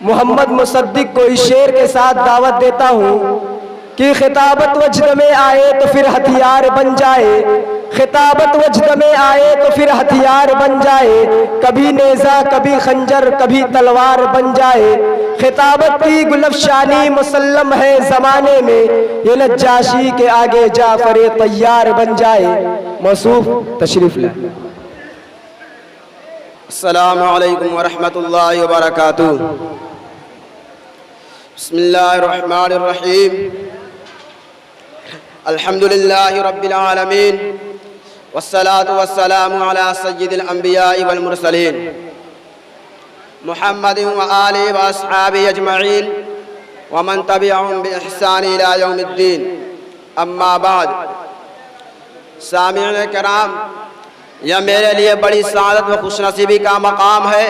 محمد مصدق کو اس شعر کے ساتھ دعوت دیتا ہوں کہ خطابت وجد میں آئے تو پھر ہتھیار بن جائے، خطابت وجد میں آئے تو پھر ہتھیار بن جائے، کبھی نیزہ کبھی خنجر کبھی تلوار بن جائے، خطابت کی گلفشانی مسلم ہے زمانے میں، یہ نجاشی کے آگے جعفر طیار بن جائے۔ موصوف تشریف لیں۔ السلام علیکم ورحمۃ اللہ وبرکاتہ۔ بسم اللہ الرحمن الرحیم۔ الحمد للہ رب العالمین والصلاة والسلام علی سید الانبیاء والمرسلین محمد وآلہ واصحابہ اجمعین ومن تبعهم بإحسان الی یوم الدین، اما بعد۔ سامعین کرام، یہ میرے لیے بڑی سعادت و خوش نصیبی کا مقام ہے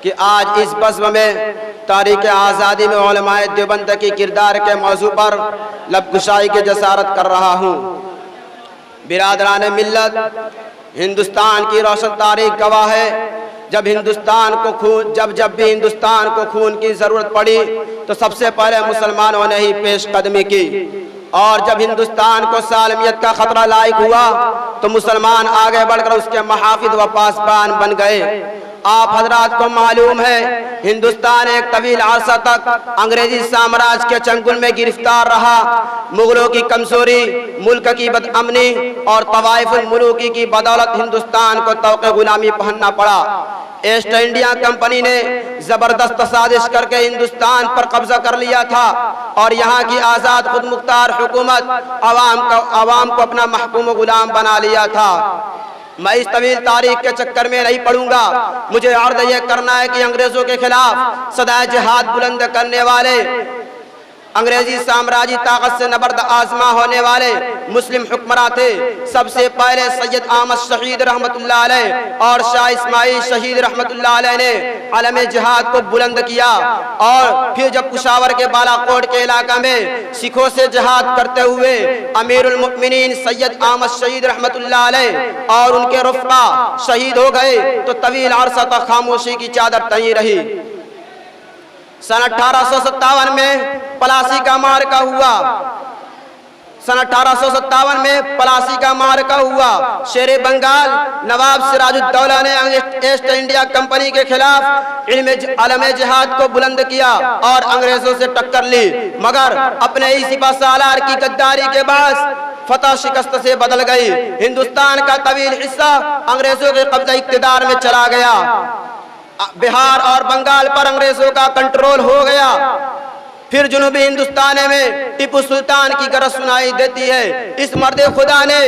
کہ آج اس بزم میں تاریخ آزادی میں علماء دیوبند کی کردار کے موضوع پر لب گشائی کی جسارت کر رہا ہوں۔ برادران ملت، ہندوستان کی روشن تاریخ گواہ ہے، جب بھی ہندوستان کو خون کی ضرورت پڑی تو سب سے پہلے مسلمانوں نے ہی پیش قدمی کی، اور جب ہندوستان کو سالمیت کا خطرہ لاحق ہوا تو مسلمان آگے بڑھ کر اس کے محافظ و پاسبان بن گئے۔ آپ حضرات کو معلوم ہے ہندوستان ایک طویل عرصہ تک انگریزی سامراج کے چنگل میں گرفتار رہا۔ مغلوں کی کمزوری، ملک کی بدامنی اور طوائف الملوکی کی بدولت ہندوستان کو طوق غلامی پہننا پڑا۔ ایسٹ انڈیا کمپنی نے زبردست سازش کر کے ہندوستان پر قبضہ کر لیا تھا اور یہاں کی آزاد خود مختار حکومت عوام کو اپنا محکوم و غلام بنا لیا تھا۔ میں اس طویل تاریخ کے چکر میں نہیں پڑوں گا، مجھے عرض یہ کرنا ہے کہ انگریزوں کے خلاف صدائے جہاد بلند کرنے والے، انگریزی سامراجی طاقت سے نبرد آزما ہونے والے مسلم حکمراں تھے۔ سب سے پہلے سید احمد شہید رحمت اللہ علیہ اور شاہ اسماعیل شہید رحمت اللہ علیہ نے علم جہاد کو بلند کیا، اور پھر جب پشاور کے بالا کوٹ کے علاقہ میں سکھوں سے جہاد کرتے ہوئے امیر المؤمنین سید احمد شہید رحمت اللہ علیہ اور ان کے رفقا شہید ہو گئے تو طویل عرصہ تک خاموشی کی چادر تنی رہی۔ سن 1857 میں پلاسی کا معرکہ ہوا۔ سن 1857 میں پلاسی کا معرکہ ہوا۔ شیر بنگال نواب سراج الدولہ نے ایسٹ انڈیا کمپنی کے خلاف علم جہاد کو بلند کیا اور انگریزوں سے ٹکر لی، مگر اپنے ہی سپہ سالار کی غداری کے باعث فتح شکست سے بدل گئی۔ ہندوستان کا طویل حصہ انگریزوں کے قبضہ اقتدار میں چلا گیا۔ بہار اور بنگال پر انگریزوں کا کنٹرول ہو گیا۔ پھر جنوبی ہندوستان میں ٹیپو سلطان کی گرج سنائی دیتی ہے۔ اس مرد خدا نے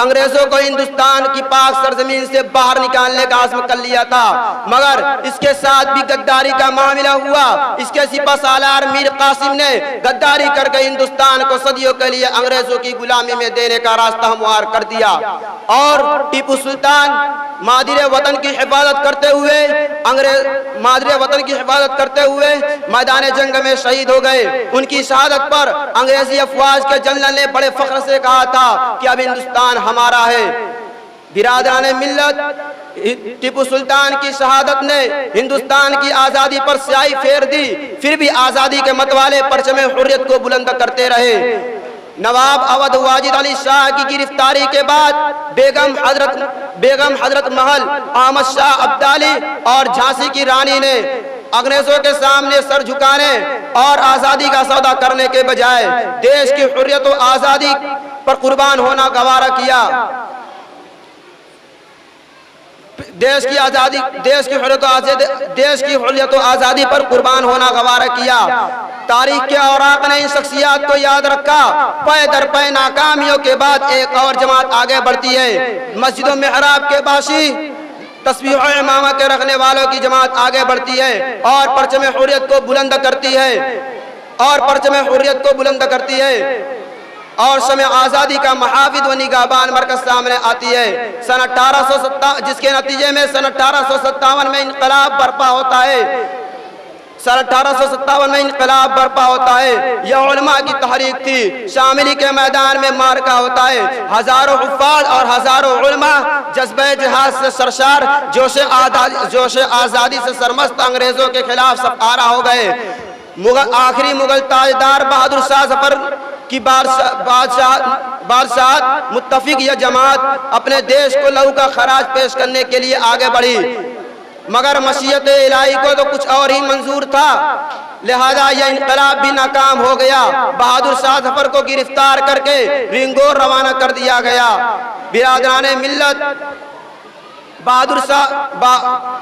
انگریزوں کو ہندوستان کی پاک سرزمین سے باہر نکالنے کا عزم کر لیا تھا، مگر اس کے ساتھ بھی غداری کا معاملہ ہوا۔ اس کے سپہ سالار میر قاسم نے غداری کر کے ہندوستان کو صدیوں کے لیے انگریزوں کی غلامی میں دینے کا راستہ ہموار کر دیا، اور ٹیپو سلطان مادر وطن کی حفاظت کرتے ہوئے میدان جنگ میں شہید ہو گئے۔ ان کی شہادت پر انگریزی افواج کے جنرل نے بڑے فخر سے کہا تھا کہ اب ہندوستان ہمارا ہے۔ برادران ملت، ٹیپو سلطان کی شہادت نے ہندوستان کی آزادی پر سیاہی پھیر دی، پھر بھی آزادی کے متوالے پرچم حریت کو بلند کرتے رہے۔ نواب اودھ واجد علی شاہ کی گرفتاری کے بعد بیگم حضرت محل احمد شاہ ابدالی اور جھانسی کی رانی نے انگریزوں کے سامنے سر جھکانے اور آزادی کا سودا کرنے کے بجائے دیش کی حریت و آزادی پر قربان ہونا گوارا کیا۔ دیش کی حریت و آزادی پر قربان ہونا گوارا کیا۔ تاریخ کے اوراق نے ان شخصیات کو یاد رکھا۔ پے در پے ناکامیوں کے بعد ایک اور جماعت آگے بڑھتی ہے۔ مسجد و محراب کے باشی، تسبیح و امامہ کے رکھنے والوں کی جماعت آگے بڑھتی ہے اور پرچم حریت کو بلند کرتی ہے، اور شمع آزادی کا محافظ و نگہبان مرکز سامنے آتی ہے۔ جس کے نتیجے میں سن 1857 میں انقلاب برپا ہوتا ہے۔ سال 1857 میں انقلاب برپا ہوتا ہے. یہ علماء کی تحریک تھی. شاملی کے میدان میں مارکا ہوتا ہے. ہزاروں حفاظ اور ہزاروں علماء جذبہ جہاد سے سرشار، جوش آزادی سے سرمست انگریزوں کے خلاف سپارہ ہو گئے. آخری مغل تاجدار بہادر شاہ ظفر کی بادشاہت متفق یہ جماعت اپنے دیش کو لہو کا خراج پیش کرنے کے لیے آگے بڑھی، مگر مشیت الہی کو تو کچھ اور ہی منظور تھا، لہذا یہ انقلاب بھی ناکام ہو گیا. بہادر شاہ ظفر کو گرفتار کر کے رنگور روانہ کر دیا گیا. برادران ملت، بہادر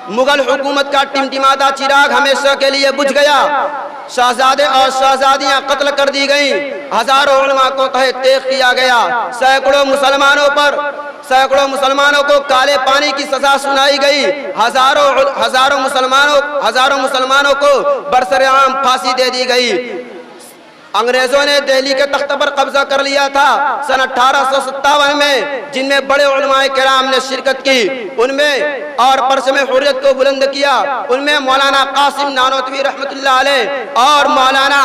مغل حکومت کا ٹمٹماتا چراغ ہمیشہ کے لیے بجھ گیا. شہزادے اور شہزادیاں قتل کر دی گئیں. ہزاروں علماء کو تحت تیغ کیا گیا. سینکڑوں مسلمانوں کو کالے پانی کی سزا سنائی گئی. ہزاروں مسلمانوں کو برسر عام پھانسی دے دی گئی. انگریزوں نے دہلی کے تخت پر قبضہ کر لیا تھا. سن 1857 میں جن میں بڑے علماء کرام نے شرکت کی ان میں اور پرچم حریت کو بلند کیا، ان میں مولانا قاسم نانوتوی رحمۃ اللہ علیہ اور مولانا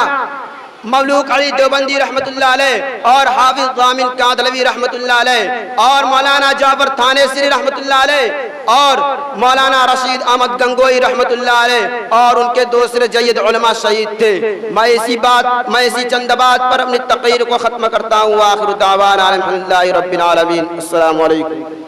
مملوک علی دیوبندی رحمۃ اللہ علیہ اور حافظ ضامن کاندھلوی رحمۃ اللہ علیہ اور مولانا جعفر تھانیسری رحمۃ اللہ علیہ اور مولانا رشید احمد گنگوئی رحمۃ اللہ علیہ اور ان کے دوسرے جید علماء شہید تھے. میں اسی چند بات پر اپنی تقریر کو ختم کرتا ہوں. آخر دعوانا الحمدللہ رب العالمین. السلام علیکم.